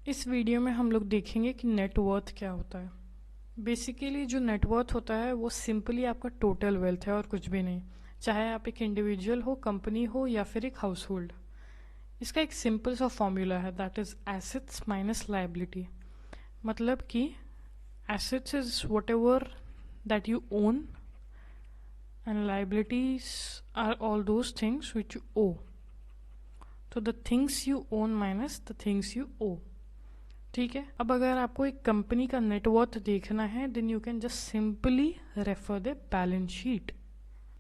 इस वीडियो में हम लोग देखेंगे कि नेटवर्थ क्या होता है। बेसिकली जो नेटवर्थ होता है वो सिंपली आपका टोटल वेल्थ है और कुछ भी नहीं, चाहे आप एक इंडिविजुअल हो, कंपनी हो या फिर एक हाउस होल्ड। इसका एक सिंपल सा फॉर्मूला है, that is assets minus liability. मतलब कि assets is whatever that you own and liabilities are all those things which you owe. तो the things you own minus the things you owe. ठीक है, अब अगर आपको एक कंपनी का नेटवर्थ देखना है then you can just simply refer the balance sheet.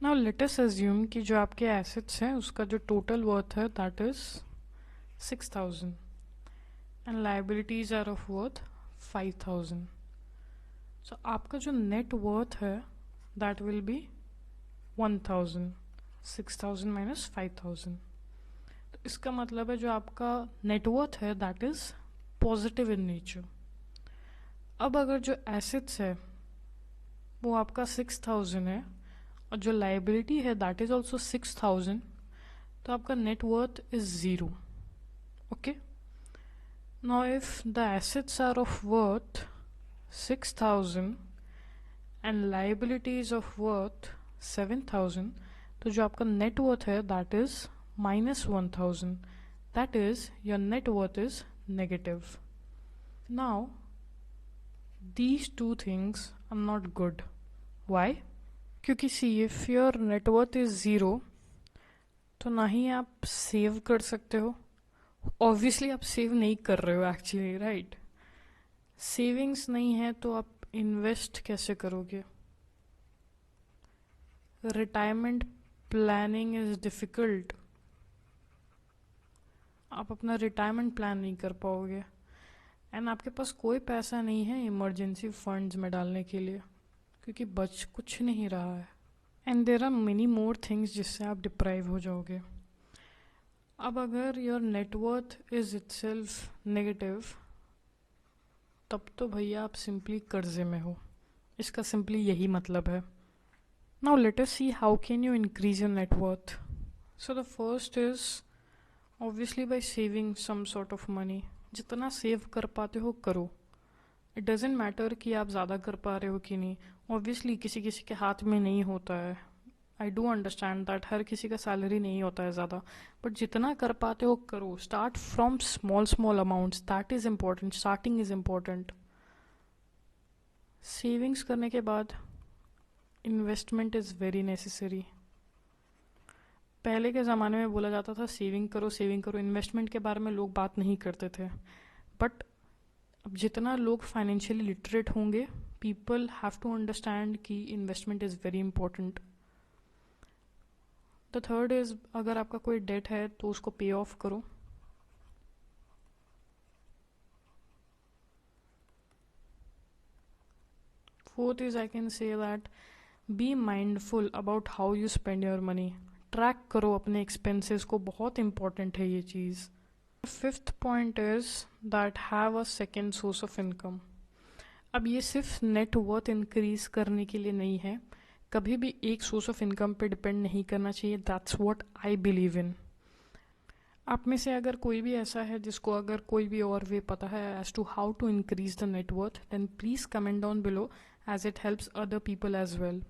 Now let us assume कि जो आपके एसेट्स हैं उसका जो टोटल वर्थ है that is 6000 and liabilities are of worth 5000। So आपका जो नेट वर्थ है दैट विल बी 1000, 6000 माइनस 5000। तो इसका मतलब है जो आपका नेटवर्थ है that is positive in nature. अब अगर जो एसेट्स है वो आपका 6000 है और जो लाइबिलिटी है दैट इज ऑल्सो 6000, तो आपका net worth is 0। Okay, now if the assets are of worth 6000 and liabilities of worth 7000, तो जो आपका नेट वर्थ है that is minus 1000, that is your net worth is negative. Now these two things are not good. Why? क्योंकि see if your net worth is 0 तो ना ही आप save कर सकते हो, ऑब्वियसली आप सेव नहीं कर रहे हो एक्चुअली, राइट। सेविंग्स नहीं है तो आप इन्वेस्ट कैसे करोगे? रिटायरमेंट प्लानिंग इज डिफिकल्ट, आप अपना रिटायरमेंट प्लान नहीं कर पाओगे एंड आपके पास कोई पैसा नहीं है इमरजेंसी फंड्स में डालने के लिए क्योंकि बच कुछ नहीं रहा है। And there are many more things जिससे आप डिप्राइव हो जाओगे। अब अगर your net worth is itself negative तब तो भैया आप सिंपली कर्जे में हो, इसका सिंपली यही मतलब है। Now let us see how can you increase your net worth. So the first is obviously by saving some sort of money. जितना सेव कर पाते हो करो, इट डजेंट मैटर कि आप ज़्यादा कर पा रहे हो कि नहीं। ऑब्वियसली किसी किसी के हाथ में नहीं होता है, आई डू अंडरस्टैंड दैट, हर किसी का सैलरी नहीं होता है ज़्यादा, बट जितना कर पाते हो करो। Start from small small amounts, that is important, starting is important. Savings करने के बाद इन्वेस्टमेंट इज़ वेरी नेसेसरी। पहले के ज़माने में बोला जाता था सेविंग करो, इन्वेस्टमेंट के बारे में लोग बात नहीं करते थे। बट अब जितना लोग फाइनेंशियली लिटरेट होंगे, पीपल हैव टू अंडरस्टैंड कि investment is very important. The third is अगर आपका कोई डेट है तो उसको पे ऑफ करो। Fourth is I can say that be mindful about how you spend your money. Track करो अपने एक्सपेंसेस को, बहुत इंपॉर्टेंट है ये चीज़। Fifth point is that have a second source of income. अब ये सिर्फ नेट वर्थ इंक्रीज करने के लिए नहीं है, कभी भी एक सोर्स ऑफ इनकम पे डिपेंड नहीं करना चाहिए। That's what I believe in. आप में से अगर कोई भी ऐसा है जिसको अगर कोई भी और वे पता है as to how to increase the net worth, then please comment down below as it helps other people as well.